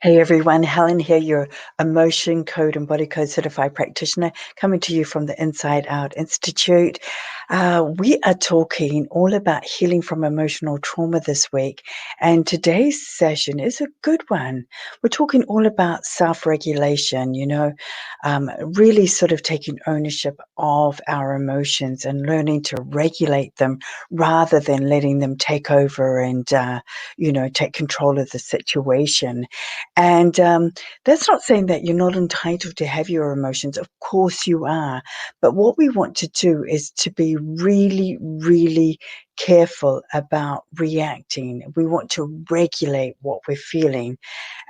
Hey everyone, Helen here, your emotion code and body code certified practitioner, coming to you from the Inside Out Institute. We are talking all about healing from emotional trauma this week, and today's session is a good one. We're talking all about self-regulation, really sort of taking ownership of our emotions and learning to regulate them rather than letting them take over and, take control of the situation. And that's not saying that you're not entitled to have your emotions. Of course you are. But what we want to do is to be really, really careful about reacting. We want to regulate what we're feeling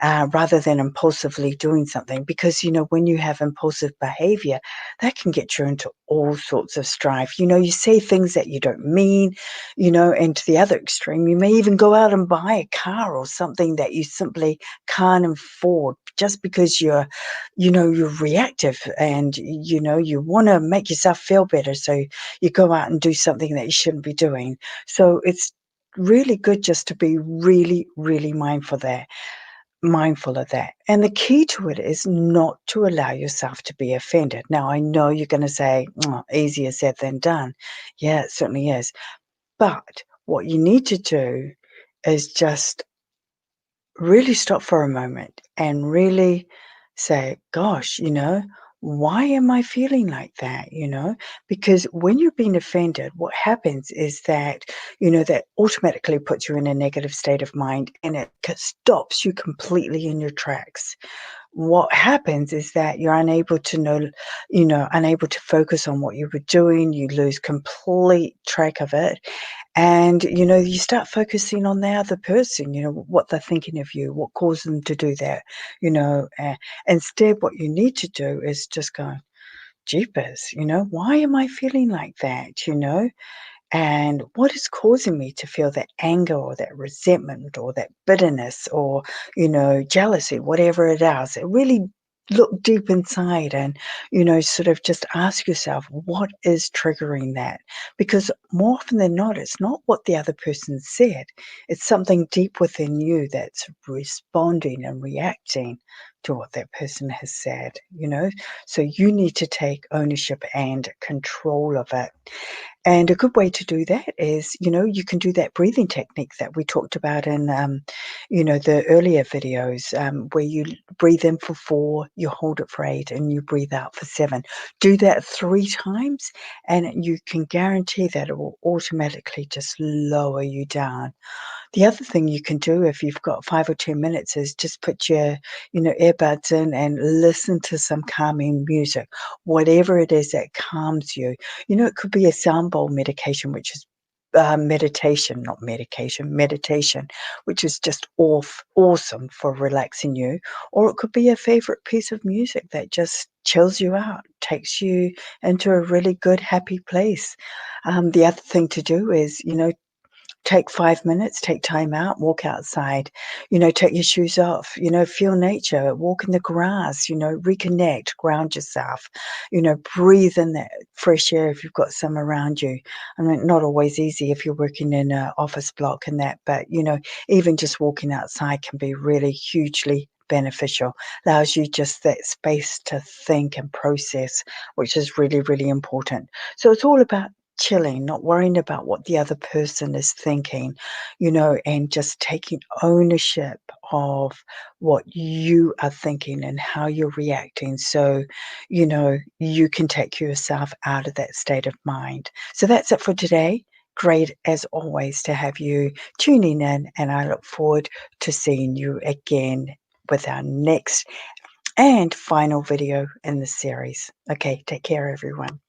rather than impulsively doing something. Because, when you have impulsive behavior, that can get you into all sorts of strife. You say things that you don't mean, and to the other extreme, you may even go out and buy a car or something that you simply can't afford just because you're reactive and, you want to make yourself feel better. So you go out and do something that you shouldn't be doing. So it's really good just to be really, really mindful of that. And the key to it is not to allow yourself to be offended. Now, I know you're going to say, "Oh, easier said than done." Yeah, it certainly is. But what you need to do is just really stop for a moment and really say, gosh, why am I feeling like that? Because when you're being offended, what happens is that, that automatically puts you in a negative state of mind and it stops you completely in your tracks. What happens is that you're unable to unable to focus on what you were doing. You lose complete track of it, and, you start focusing on the other person, what they're thinking of you, what caused them to do that, instead what you need to do is just go, jeepers, why am I feeling like that, and what is causing me to feel that anger or that resentment or that bitterness or, jealousy, whatever it is. It really look deep inside and, sort of just ask yourself, what is triggering that? Because more often than not, it's not what the other person said. It's something deep within you that's responding and reacting to what that person has said. So you need to take ownership and control of it. And a good way to do that is, you can do that breathing technique that we talked about in, the earlier videos, where you breathe in for 4, you hold it for 8, and you breathe out for 7. Do that 3 times, and you can guarantee that it will automatically just lower you down. The other thing you can do if you've got 5 or 10 minutes is just put your, earbuds in and listen to some calming music, whatever it is that calms you. It could be a sound bowl medication, which is meditation, not medication, meditation, which is just awesome for relaxing you. Or it could be a favorite piece of music that just chills you out, takes you into a really good, happy place. The other thing to do is, take 5 minutes, take time out, walk outside, take your shoes off, feel nature, walk in the grass, reconnect, ground yourself, breathe in that fresh air if you've got some around you. I mean, not always easy if you're working in an office block and that, but, even just walking outside can be really hugely beneficial, allows you just that space to think and process, which is really, really important. So it's all about chilling, not worrying about what the other person is thinking, and just taking ownership of what you are thinking and how you're reacting. So, you can take yourself out of that state of mind. So that's it for today. Great as always to have you tuning in, and I look forward to seeing you again with our next and final video in the series. Okay, take care, everyone.